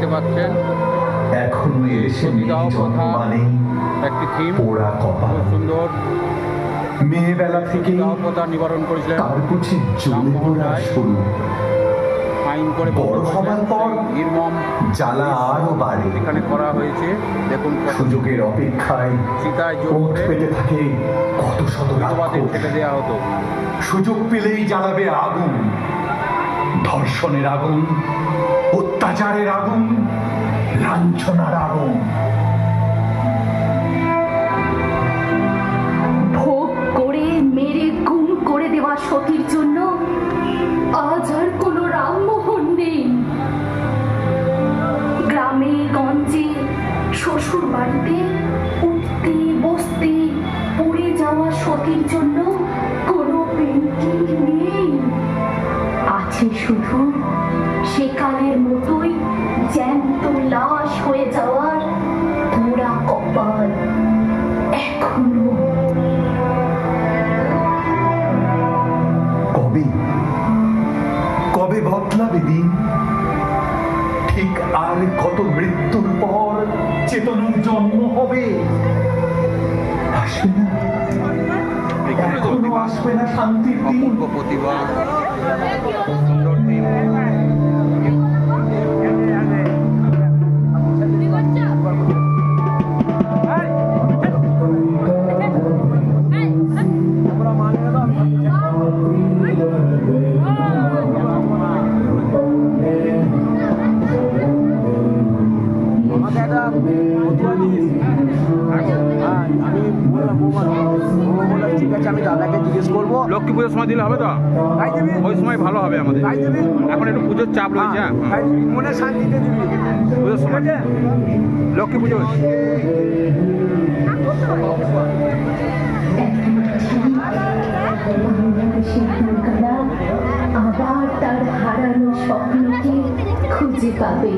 দেখতে পাচ্ছেন এখনো এসে একটি থিম খুব সুন্দর। মেয়েবেলা থেকে দাহপ্রথা নিবারণ করেছিলেন রামমোহন রায় শুরু। আইন করে বড় হবার পর নির্মম জ্বালা আরো বাড়ে। এখানে করা হয়েছে। দেখুন সুযোগের অপেক্ষায় সীতায় ওঠ পেতে থাকে কত শত বিধবাদের রাক্ষস। ফেলে দেওয়া হতো। সুযোগ পেলেই জ্বালাবে আগুন, ধর্ষণের আগুন, অত্যাচারের আগুন, লাঞ্ছনার আগুন। ভোগ করে মেরে গুম করে দেওয়া সতীর জন্য আজ আর কোনো রামমোহন নেই। গ্রামে গঞ্জে শ্বশুর বাড়িতে উঠতে বসতে পড়ে যাওয়া সতীর জন্য কোনো পেন্টিং নেই। আছে শুধু সেকালের মতোই জ্যান্ত লাশ হয়ে যাওয়ার পোড়া কপাল এখনো। কবে কবে বদলাবে দিন? ঠিক আর কত মৃত্যুর পর চেতনার জন্ম হবে? আসবে না, এখনো আসবে না শান্তির দিন। অপূর্ব প্রতিভা, সুন্দর থিম। আমি দাদাকে জিজ্ঞেস করবো। লক্ষ্মী পুজোর সময় দিলে হবে তো? ওই সময় ভালো হবে আমাদের। এখন একটু পুজোর চাপ রয়েছে। মনে শান্তিতে দিবি পুজোর সময় লক্ষ্মী পুজো বাংলাদেশের দুর্গারা আবার তার হারানো স্বপ্নকে খুঁজে পাবে।